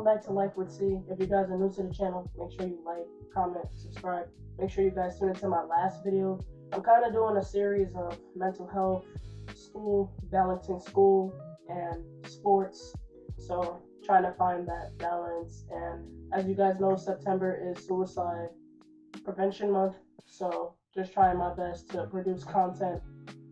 back to Life with C. If you guys are new to the channel, make sure you like, comment, subscribe. Make sure you guys tune into my last video. I'm kind of doing a series of mental health, school, balancing school and sports. So trying to find that balance. And as you guys know, September is Suicide Prevention Month. So just trying my best to produce content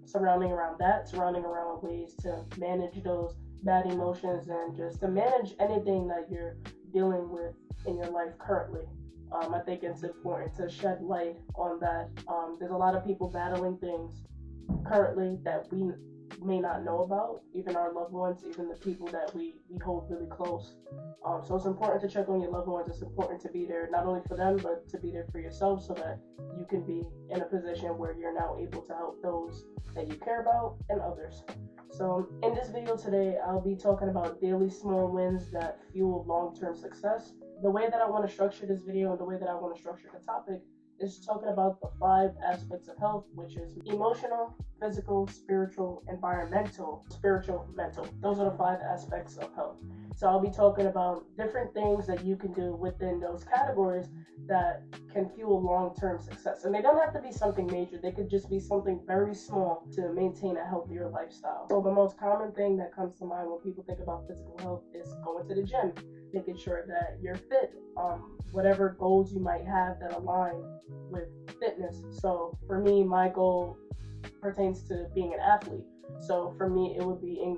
surrounding around ways to manage those bad emotions and just to manage anything that you're dealing with in your life currently. I think it's important to shed light on that. There's a lot of people battling things currently that we may not know about, even our loved ones, even the people that we hold really close. So it's important to check on your loved ones. It's important to be there not only for them, but to be there for yourself so that you can be in a position where you're now able to help those that you care about and others. So in this video today, I'll be talking about daily small wins that fuel long-term success. The way that I want to structure this video and the way that I want to structure the topic is talking about the 5 aspects of health, which is emotional, physical, spiritual, environmental, spiritual, mental. Those are the 5 aspects of health. So I'll be talking about different things that you can do within those categories that can fuel long-term success. And they don't have to be something major. They could just be something very small to maintain a healthier lifestyle. So the most common thing that comes to mind when people think about physical health is going to the gym, making sure that you're fit, whatever goals you might have that align with fitness. So for me, my goal pertains to being an athlete. So for me, it would be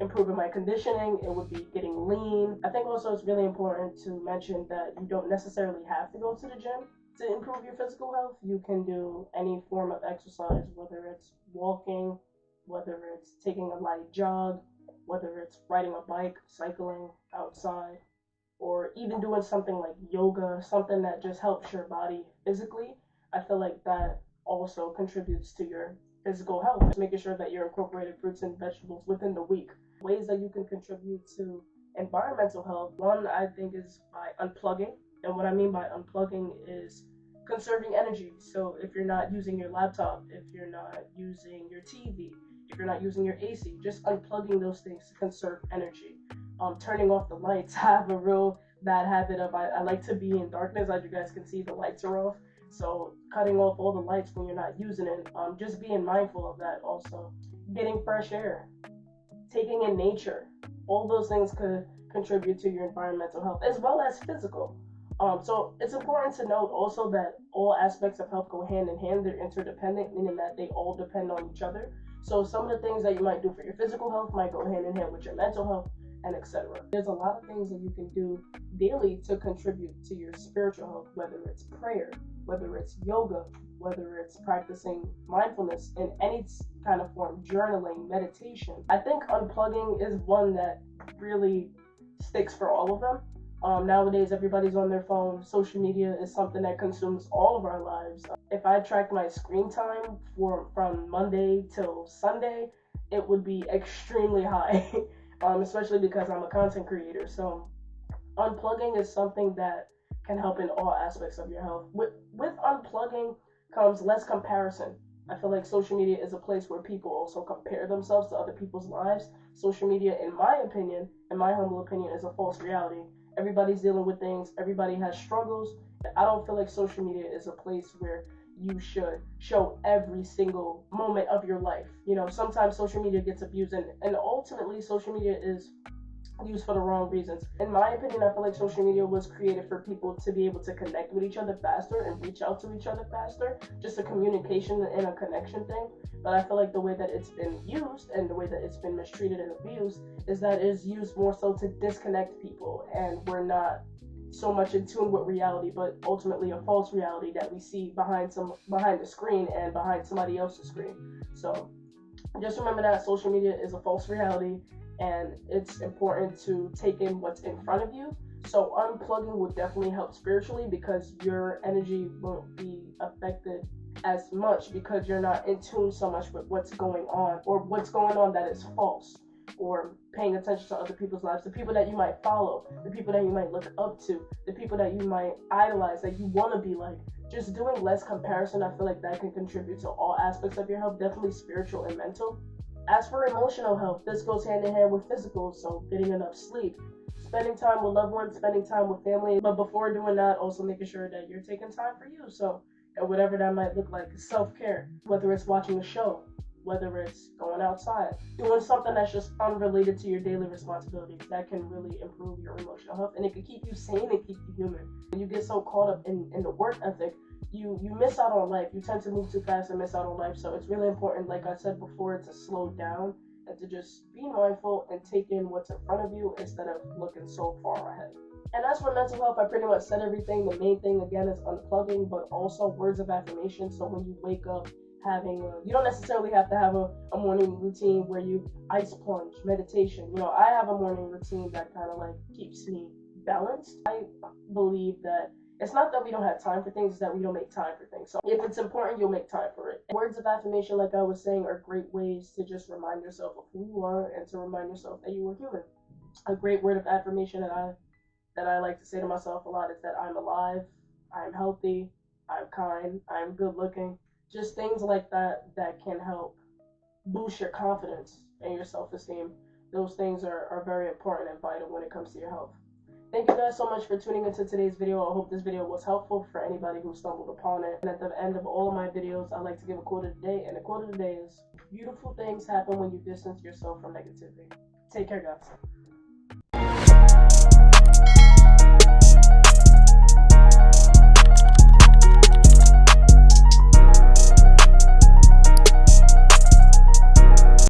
improving my conditioning, it would be getting lean. I think also it's really important to mention that you don't necessarily have to go to the gym to improve your physical health. You can do any form of exercise, whether it's walking, whether it's taking a light jog, whether it's riding a bike, cycling outside, or even doing something like yoga, something that just helps your body physically. I feel like that also contributes to your physical health. Just making sure that you're incorporating fruits and vegetables within the week. Ways that you can contribute to environmental health. One, I think, is by unplugging. And what I mean by unplugging is conserving energy. So if you're not using your laptop, if you're not using your TV, if you're not using your AC, just unplugging those things to conserve energy. Turning off the lights. I have a real bad habit of I like to be in darkness. As you guys can see, the lights are off. So cutting off all the lights when you're not using it. Just being mindful of that also. Getting fresh air. Taking in nature. All those things could contribute to your environmental health as well as physical. So it's important to note also that all aspects of health go hand in hand. They're interdependent, meaning that they all depend on each other. So some of the things that you might do for your physical health might go hand in hand with your mental health, and etc. There's a lot of things that you can do daily to contribute to your spiritual health, whether it's prayer, whether it's yoga, whether it's practicing mindfulness in any kind of form, journaling, meditation. I think unplugging is one that really sticks for all of them. Nowadays, everybody's on their phone. Social media is something that consumes all of our lives. If I tracked my screen time from Monday till Sunday, it would be extremely high, especially because I'm a content creator. So unplugging is something that can help in all aspects of your health. With unplugging comes less comparison. I feel like social media is a place where people also compare themselves to other people's lives. Social media, in my opinion, in my humble opinion, is a false reality. Everybody's dealing with things. Everybody has struggles. I don't feel like social media is a place where you should show every single moment of your life. You know, sometimes social media gets abused, and ultimately social media is used for the wrong reasons. In my opinion, I feel like social media was created for people to be able to connect with each other faster and reach out to each other faster, just a communication and a connection thing. But I feel like the way that it's been used and the way that it's been mistreated and abused is that it is used more so to disconnect people, and we're not so much in tune with reality, but ultimately a false reality that we see behind the screen and behind somebody else's screen. So just remember that social media is a false reality, and it's important to take in what's in front of you. So unplugging would definitely help spiritually because your energy won't be affected as much because you're not in tune so much with what's going on, or what's going on that is false, or paying attention to other people's lives, the people that you might follow, the people that you might look up to, the people that you might idolize, that you want to be like. Just doing less comparison, I feel like that can contribute to all aspects of your health, definitely spiritual and mental. As for emotional health, this goes hand in hand with physical, so getting enough sleep, spending time with loved ones, spending time with family. But before doing that, also making sure that you're taking time for you. So, and whatever that might look like, self-care, whether it's watching a show, whether it's going outside, doing something that's just unrelated to your daily responsibilities, that can really improve your emotional health, and it can keep you sane and keep you human. When you get so caught up in the work ethic, you miss out on life. You tend to move too fast and miss out on life. So it's really important, like I said before, to slow down and to just be mindful and take in what's in front of you instead of looking so far ahead. And as for mental health, I pretty much said everything. The main thing again is unplugging, but also words of affirmation. So when you wake up, you don't necessarily have to have a morning routine where you ice plunge, meditation. I have a morning routine that kind of like keeps me balanced. I believe that it's not that we don't have time for things, it's that we don't make time for things. So if it's important, you'll make time for it. Words of affirmation, like I was saying, are great ways to just remind yourself of who you are and to remind yourself that you are human. A great word of affirmation that I like to say to myself a lot is that I'm alive, I'm healthy, I'm kind, I'm good looking. Just things like that that can help boost your confidence and your self-esteem. Those things are very important and vital when it comes to your health. Thank you guys so much for tuning into today's video. I hope this video was helpful for anybody who stumbled upon it. And at the end of all of my videos, I like to give a quote of the day. And the quote of the day is, beautiful things happen when you distance yourself from negativity. Take care, guys.